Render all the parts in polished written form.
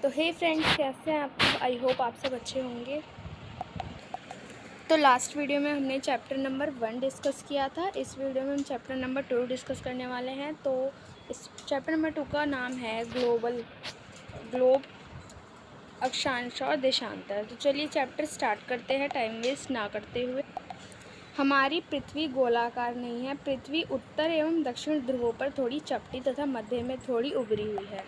तो हे फ्रेंड्स, कैसे हैं आप? आई होप आप सब अच्छे होंगे। तो लास्ट वीडियो में हमने चैप्टर नंबर 1 डिस्कस किया था। इस वीडियो में हम चैप्टर नंबर 2 डिस्कस करने वाले हैं। तो इस चैप्टर नंबर 2 का नाम है ग्लोब, अक्षांश और देशांतर। तो चलिए चैप्टर स्टार्ट करते हैं टाइम वेस्ट ना करते हुए। हमारी पृथ्वी गोलाकार नहीं है। पृथ्वी उत्तर एवं दक्षिण ध्रुवों पर थोड़ी चपटी तथा मध्य में थोड़ी उभरी हुई है।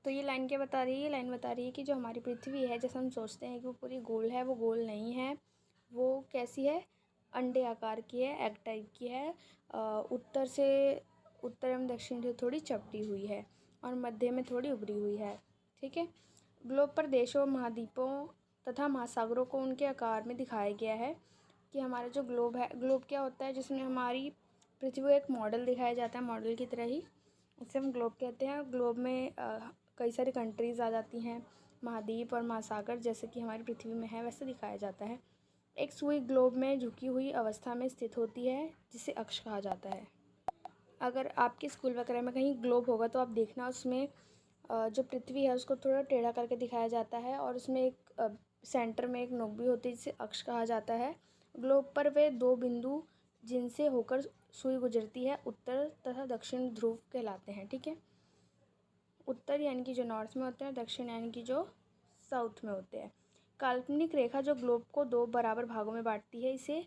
तो ये लाइन क्या बता रही है? लाइन बता रही है कि जो हमारी पृथ्वी है, जैसे हम सोचते हैं कि वो पूरी गोल है, वो गोल नहीं है। वो कैसी है? अंडे आकार की है, एग टाइप की है। उत्तर एवं दक्षिण से थोड़ी चपटी हुई है और मध्य में थोड़ी उभरी हुई है। ठीक है। ग्लोब पर देशों, महाद्वीपों तथा महासागरों को उनके आकार में दिखाया गया है। कि हमारा जो ग्लोब है, ग्लोब क्या होता है? जिसमें हमारी पृथ्वी को एक मॉडल दिखाया जाता है, मॉडल की तरह ही उसे हम ग्लोब कहते हैं। ग्लोब में कई सारी कंट्रीज़ आ जाती हैं, महाद्वीप और महासागर, जैसे कि हमारी पृथ्वी में है वैसे दिखाया जाता है। एक सुई ग्लोब में झुकी हुई अवस्था में स्थित होती है, जिसे अक्ष कहा जाता है। अगर आपके स्कूल वगैरह में कहीं ग्लोब होगा तो आप देखना, उसमें जो पृथ्वी है उसको थोड़ा टेढ़ा करके दिखाया जाता है और उसमें एक सेंटर में एक नोक भी होती है, जिसे अक्ष कहा जाता है। ग्लोब पर वे दो बिंदु जिनसे होकर सुई गुजरती है, उत्तर तथा दक्षिण ध्रुव कहलाते हैं। ठीक है। उत्तर यानी कि जो नॉर्थ में होते हैं, दक्षिण यानी कि जो साउथ में होते हैं। काल्पनिक रेखा जो ग्लोब को दो बराबर भागों में बांटती है, इसे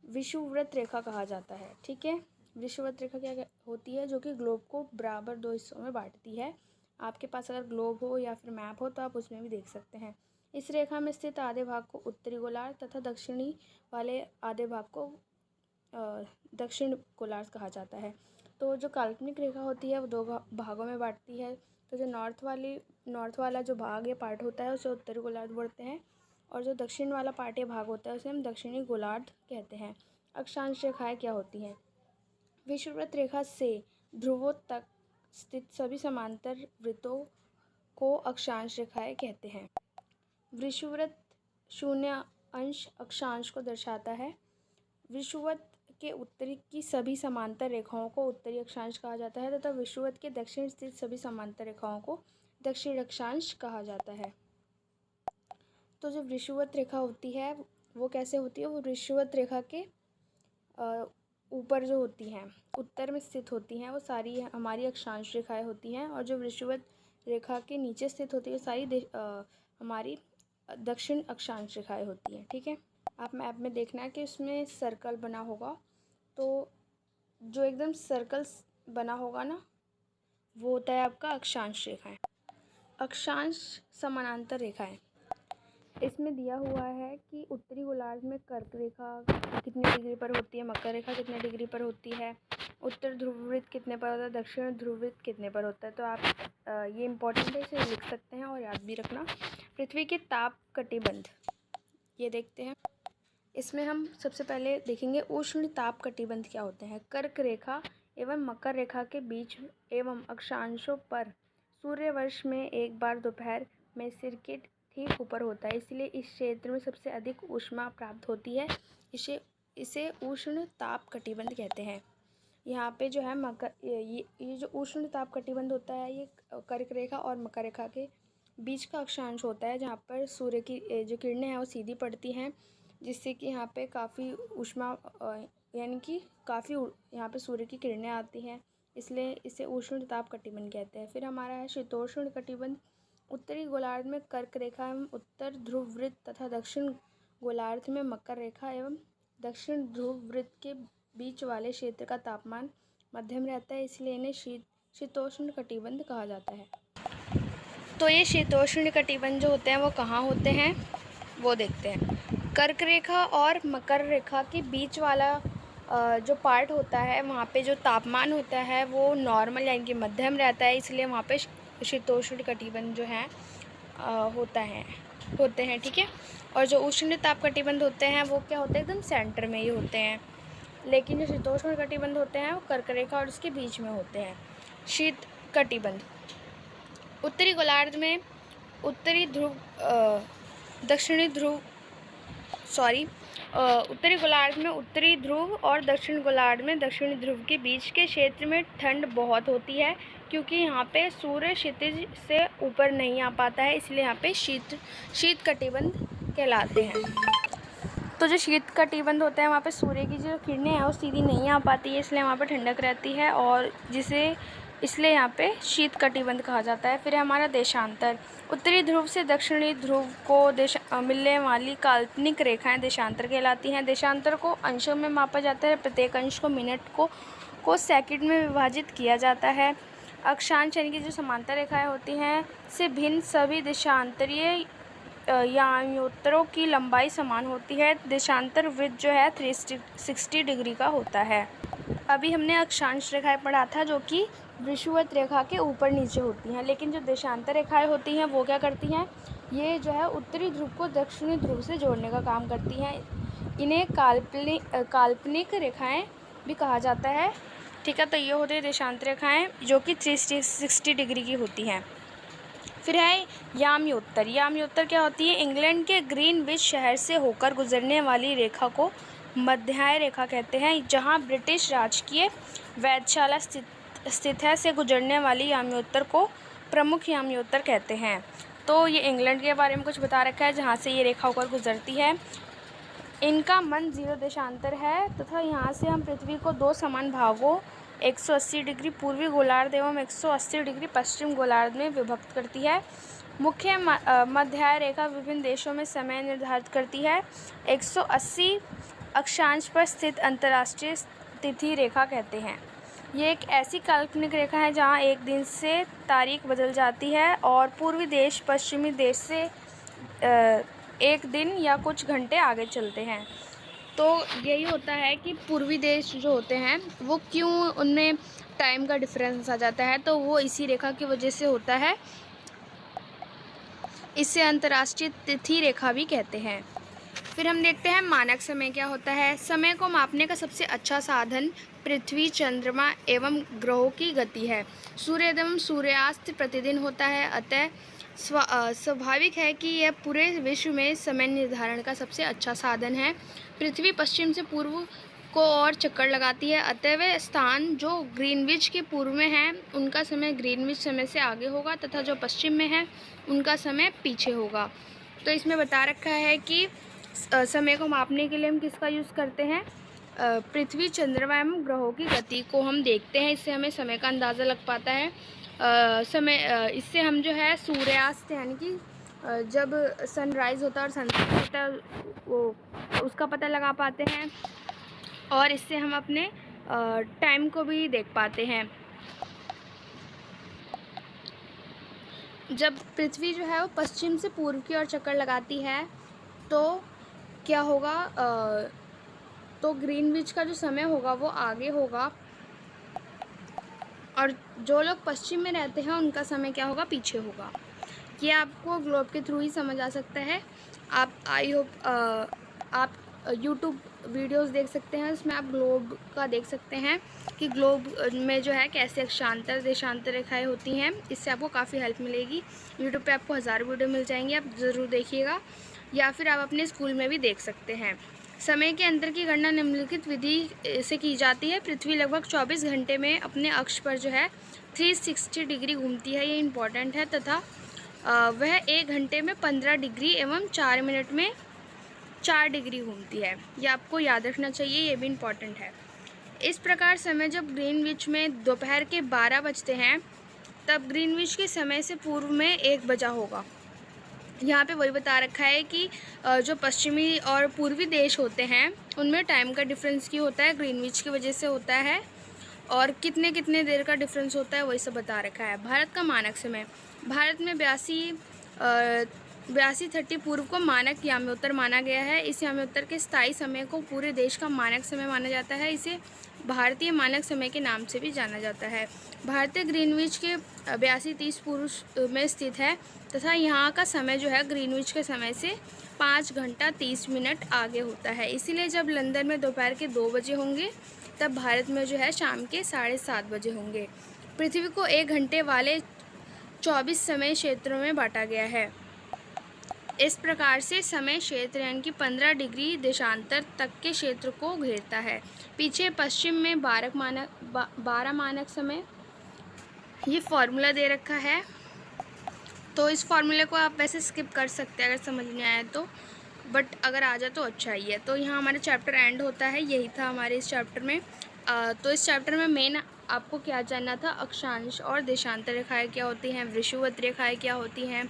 विषुववृत्त रेखा कहा जाता है। ठीक है। विषुववृत्त रेखा क्या होती है? जो कि ग्लोब को बराबर दो हिस्सों में बांटती है। आपके पास अगर ग्लोब हो या फिर मैप हो तो आप उसमें भी देख सकते हैं। इस रेखा में स्थित आधे भाग को उत्तरी गोलार्ध तथा दक्षिणी वाले आधे भाग को दक्षिण गोलार्ध कहा जाता है। तो जो काल्पनिक रेखा होती है वो दो भागों में बांटती है। तो जो नॉर्थ वाला जो भाग या पार्ट होता है उसे उत्तरी गोलार्ध बोलते हैं, और जो दक्षिण वाला पार्ट या भाग होता है उसे हम दक्षिणी गोलार्ध कहते हैं। अक्षांश रेखाएं क्या होती हैं? विषुववृत्त रेखा से ध्रुवों तक स्थित सभी समांतर वृत्तों को अक्षांश रेखाएं कहते हैं। विषुववृत्त 0 अक्षांश को दर्शाता है। विषुवत के उत्तरी की सभी समांतर रेखाओं को उत्तरी अक्षांश कहा जाता है तथा विषुवत के दक्षिण स्थित सभी समांतर रेखाओं को दक्षिण अक्षांश कहा जाता है। तो जो विषुवत रेखा होती है वो कैसे होती है? वो विषुवत रेखा के ऊपर जो होती हैं, उत्तर में स्थित होती हैं, वो सारी हमारी अक्षांश रेखाएं होती हैं। और जो विषुवत रेखा के नीचे स्थित होती है सारी हमारी दक्षिण अक्षांश रेखाएं होती हैं। ठीक है। आप मैप में देखना है कि उसमें सर्कल बना होगा, तो जो एकदम सर्कल बना होगा ना, वो होता है आपका अक्षांश रेखाएं। अक्षांश समानांतर रेखाएं, इसमें दिया हुआ है कि उत्तरी गोलार्ध में कर्क रेखा कितनी डिग्री पर होती है, मकर रेखा कितने डिग्री पर होती है, उत्तर ध्रुववृत्त कितने पर होता है, दक्षिण ध्रुववृत्त कितने पर होता है। तो आप ये इम्पोर्टेंट है, इसे लिख सकते हैं और याद भी रखना। पृथ्वी के ताप कटिबंध ये देखते हैं। इसमें हम सबसे पहले देखेंगे उष्ण ताप कटिबंध क्या होते हैं। कर्क रेखा एवं मकर रेखा के बीच एवं अक्षांशों पर सूर्यवर्ष में एक बार दोपहर में सिर के ठीक ऊपर होता है, इसलिए इस क्षेत्र में सबसे अधिक ऊष्मा प्राप्त होती है। इसे उष्ण ताप कटिबंध कहते हैं। यहाँ पे जो है ये जो उष्ण ताप कटिबंध होता है, ये कर्क रेखा और मकर रेखा के बीच का अक्षांश होता है, जहाँ पर सूर्य की जो किरणें हैं वो सीधी पड़ती हैं, जिससे कि यहाँ पे काफ़ी ऊष्मा यानी कि काफ़ी यहाँ पे सूर्य की किरणें आती हैं, इसलिए इसे उष्ण ताप कटिबंध कहते हैं। फिर हमारा है शीतोष्ण कटिबंध। उत्तरी गोलार्ध में कर्क रेखा एवं उत्तर ध्रुव वृत्त तथा दक्षिण गोलार्ध में मकर रेखा एवं दक्षिण ध्रुव वृत्त के बीच वाले क्षेत्र का तापमान मध्यम रहता है, इसलिए इन्हें शीतोष्ण कटिबंध कहा जाता है। तो ये शीतोष्ण कटिबंध जो होते हैं वो कहाँ होते हैं वो देखते हैं। कर्क रेखा और मकर रेखा के बीच वाला जो पार्ट होता है वहाँ पे जो तापमान होता है वो नॉर्मल यानी कि मध्यम रहता है, इसलिए वहाँ पे शीतोष्ण कटिबंध जो है होते हैं। ठीक है। और जो उष्ण ताप कटिबंध होते हैं वो क्या होते हैं? एकदम सेंटर में ही होते हैं। लेकिन जो शीतोष्ण कटिबंध होते हैं वो कर्क रेखा और उसके बीच में होते हैं। शीत कटिबंध उत्तरी गोलार्ध में उत्तरी गोलार्ध में उत्तरी ध्रुव और दक्षिण गोलार्ध में दक्षिणी ध्रुव के बीच के क्षेत्र में ठंड बहुत होती है, क्योंकि यहाँ पे सूर्य क्षितिज से ऊपर नहीं आ पाता है, इसलिए यहाँ पे शीत कटिबंध कहलाते हैं। तो जो शीत कटिबंध होता है वहाँ पे सूर्य की जो किरणें हैं वो सीधी नहीं आ पाती है, इसलिए वहाँ पे ठंडक रहती है और इसलिए यहाँ पे शीत कटिबंध कहा जाता है। फिर है हमारा देशांतर। उत्तरी ध्रुव से दक्षिणी ध्रुव को मिलने वाली काल्पनिक रेखाएं देशांतर कहलाती हैं। देशांतर को अंशों में मापा जाता है, प्रत्येक अंश को मिनट को सेकंड में विभाजित किया जाता है। अक्षांश यानी कि जो समांतर रेखाएं होती हैं से भिन्न सभी देशांतरीय याम्योत्तरों की लंबाई समान होती है। देशांतर वृत्त जो है 360 डिग्री का होता है। अभी हमने अक्षांश रेखाएं पढ़ा था जो कि विषुवत रेखा के ऊपर नीचे होती हैं, लेकिन जो देशांतर रेखाएं होती हैं वो क्या करती हैं, ये जो है उत्तरी ध्रुव को दक्षिणी ध्रुव से जोड़ने का काम करती हैं। इन्हें काल्पनिक रेखाएं भी कहा जाता है। ठीक है, तो ये होती है देशांतर रेखाएं जो कि 360 डिग्री की होती हैं। फिर है याम्योत्तर। याम्योत्तर क्या होती है, इंग्लैंड के ग्रीनविच शहर से होकर गुजरने वाली रेखा को मध्याह्न रेखा कहते हैं। जहां ब्रिटिश राजकीय वेधशाला स्थित है से गुजरने वाली याम्योत्तर को प्रमुख याम्योत्तर कहते हैं। तो ये इंग्लैंड के बारे में कुछ बता रखा है जहाँ से ये रेखा होकर गुजरती है। इनका मन 0 देशांतर है तथा यहाँ से हम पृथ्वी को 2 समान भागों 180 डिग्री पूर्वी गोलार्ध एवं 180 डिग्री पश्चिम गोलार्ध में विभक्त करती है। मुख्य मध्याह्न रेखा विभिन्न देशों में समय निर्धारित करती है। 180 अक्षांश पर स्थित अंतर्राष्ट्रीय तिथि रेखा कहते हैं। ये एक ऐसी काल्पनिक रेखा है जहाँ एक दिन से तारीख बदल जाती है और पूर्वी देश पश्चिमी देश से एक दिन या कुछ घंटे आगे चलते हैं। तो यही होता है कि पूर्वी देश जो होते हैं वो क्यों उनमें टाइम का डिफरेंस आ जाता है, तो वो इसी रेखा की वजह से होता है। इसे अंतर्राष्ट्रीय तिथि रेखा भी कहते हैं। फिर हम देखते हैं मानक समय क्या होता है। समय को मापने का सबसे अच्छा साधन पृथ्वी, चंद्रमा एवं ग्रहों की गति है। सूर्योदय एवं सूर्यास्त प्रतिदिन होता है, अतः स्वाभाविक है कि यह पूरे विश्व में समय निर्धारण का सबसे अच्छा साधन है। पृथ्वी पश्चिम से पूर्व को और चक्कर लगाती है, अतः वे स्थान जो ग्रीनविच के पूर्व में हैं उनका समय ग्रीनविच समय से आगे होगा तथा जो पश्चिम में है उनका समय पीछे होगा। तो इसमें बता रखा है कि समय को मापने के लिए हम किसका यूज़ करते हैं, पृथ्वी, चंद्रमा एवं ग्रहों की गति को हम देखते हैं, इससे हमें समय का अंदाज़ा लग पाता है। इससे हम जो है सूर्यास्त यानी कि जब सनराइज़ होता है और सनसेट होता है वो उसका पता लगा पाते हैं और इससे हम अपने टाइम को भी देख पाते हैं। जब पृथ्वी जो है वो पश्चिम से पूर्व की ओर चक्कर लगाती है तो क्या होगा, तो ग्रीनविच का जो समय होगा वो आगे होगा और जो लोग पश्चिम में रहते हैं उनका समय क्या होगा, पीछे होगा। ये आपको ग्लोब के थ्रू ही समझ आ सकता है। आप आई होप आप यूट्यूब वीडियोस देख सकते हैं, उसमें आप ग्लोब का देख सकते हैं कि ग्लोब में जो है कैसे अक्षांतर देशांतर रेखाएं होती हैं। इससे आपको काफ़ी हेल्प मिलेगी। यूट्यूब पे आपको 1000 वीडियो मिल जाएंगे, आप ज़रूर देखिएगा, या फिर आप अपने स्कूल में भी देख सकते हैं। समय के अंतर की गणना निम्नलिखित विधि से की जाती है। पृथ्वी लगभग 24 घंटे में अपने अक्ष पर जो है 360 डिग्री घूमती है, ये इम्पॉर्टेंट है, तथा वह 1 घंटे में 15 डिग्री एवं 4 मिनट में 4 डिग्री घूमती है। ये आपको याद रखना चाहिए, ये भी इम्पॉर्टेंट है। इस प्रकार समय जब ग्रीनविच में दोपहर के 12 बजते हैं तब ग्रीनविच के समय से पूर्व में 1 बजा होगा। यहाँ पे वही बता रखा है कि जो पश्चिमी और पूर्वी देश होते हैं उनमें टाइम का डिफरेंस क्यों होता है, ग्रीनविच की वजह से होता है, और कितने कितने देर का डिफरेंस होता है वही सब बता रखा है। भारत का मानक समय। भारत में 82:30 पूर्व को मानक याम्योत्तर माना गया है। इस याम्योत्तर के स्थायी समय को पूरे देश का मानक समय माना जाता है। इसे भारतीय मानक समय के नाम से भी जाना जाता है। भारतीय ग्रीनविच के 82:30 पूर्व में स्थित है तथा यहाँ का समय जो है ग्रीनविच के समय से 5 घंटा 30 मिनट आगे होता है। इसीलिए जब लंदन में दोपहर के 2 बजे होंगे तब भारत में जो है शाम के 7:30 बजे होंगे। पृथ्वी को 1 घंटे वाले 24 समय क्षेत्रों में बांटा गया है। इस प्रकार से समय क्षेत्र यानी कि 15 डिग्री देशांतर तक के क्षेत्र को घेरता है। पीछे पश्चिम में 12 मानक समय, ये फार्मूला दे रखा है, तो इस फार्मूले को आप वैसे स्किप कर सकते हैं अगर समझ नहीं आया तो, बट अगर आ जाए तो अच्छा ही है। तो यहाँ हमारा चैप्टर एंड होता है, यही था हमारे इस चैप्टर में। तो इस चैप्टर में मेन आपको क्या जानना था, अक्षांश और देशांतर रेखाएँ क्या होती हैं, विषुवत रेखाएँ क्या होती हैं,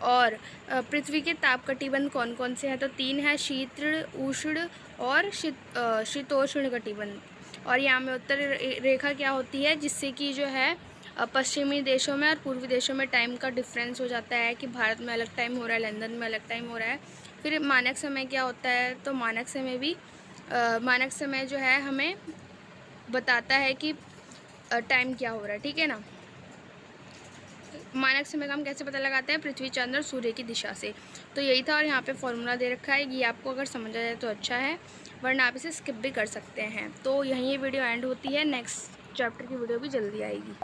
और पृथ्वी के ताप कटिबंध कौन कौन से हैं। तो 3 है, शीत उष्ण और शीतोष्ण कटिबंध। और यहाँ में उत्तर रेखा क्या होती है, जिससे कि जो है पश्चिमी देशों में और पूर्वी देशों में टाइम का डिफरेंस हो जाता है कि भारत में अलग टाइम हो रहा है, लंदन में अलग टाइम हो रहा है। फिर मानक समय क्या होता है, तो मानक समय भी मानक समय जो है हमें बताता है कि टाइम क्या हो रहा है, ठीक है ना। मानक समय का हम कैसे पता लगाते हैं, पृथ्वी, चंद्र और सूर्य की दिशा से। तो यही था, और यहाँ पे फॉर्मूला दे रखा है। ये आपको अगर समझ आ जाए तो अच्छा है, वरना आप इसे स्किप भी कर सकते हैं। तो यहीं ये वीडियो एंड होती है, नेक्स्ट चैप्टर की वीडियो भी जल्दी आएगी।